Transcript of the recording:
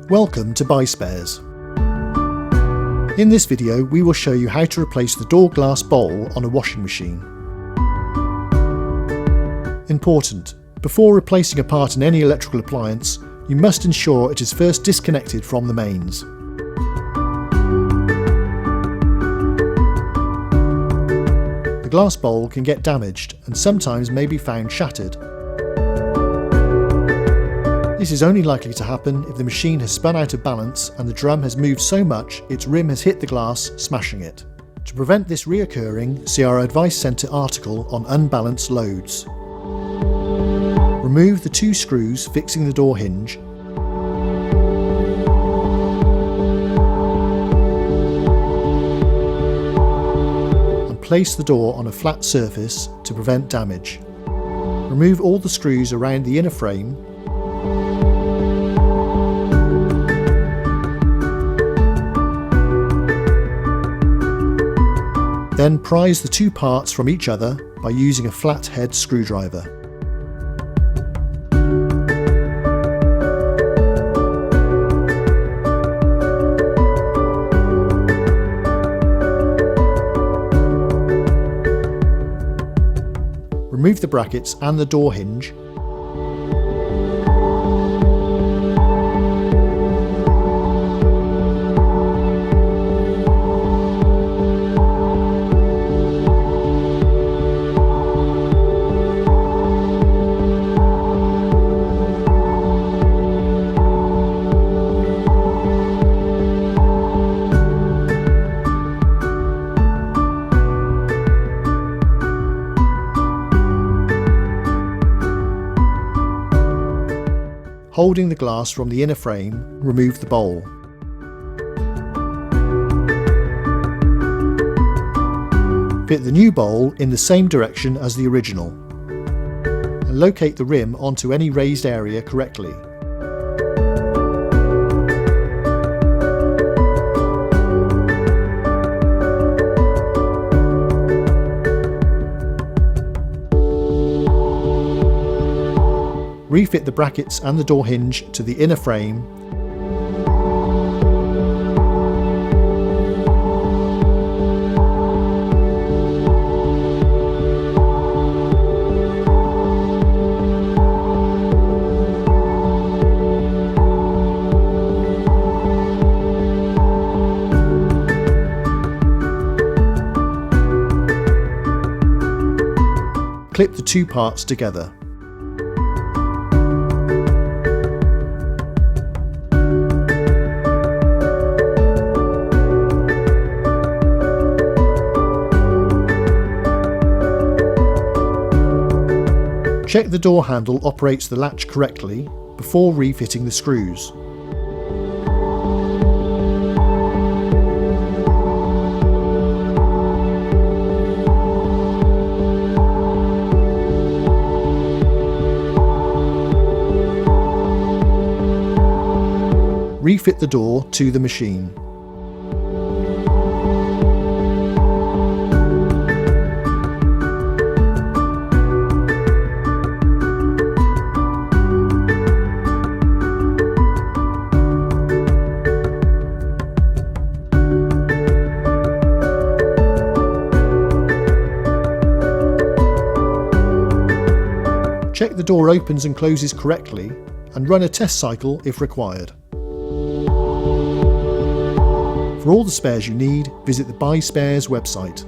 Welcome to Buy Spares. In this video we will show you how to replace the door glass bowl on a washing machine. Important: before replacing a part in any electrical appliance, you must ensure it is first disconnected from the mains. The glass bowl can get damaged and sometimes may be found shattered. This is only likely to happen if the machine has spun out of balance and the drum has moved so much its rim has hit the glass, smashing it. To prevent this reoccurring, see our Advice Centre article on unbalanced loads. Remove the two screws fixing the door hinge. And place the door on a flat surface to prevent damage. Remove all the screws around the inner frame. Then prise the two parts from each other by using a flathead screwdriver. Remove the brackets and the door hinge. Holding the glass from the inner frame, remove the bowl. Fit the new bowl in the same direction as the original, and locate the rim onto any raised area correctly. Refit the brackets and the door hinge to the inner frame. Clip the two parts together. Check the door handle operates the latch correctly before refitting the screws. Refit the door to the machine. Check the door opens and closes correctly and run a test cycle if required. For all the spares you need, visit the Buy Spares website.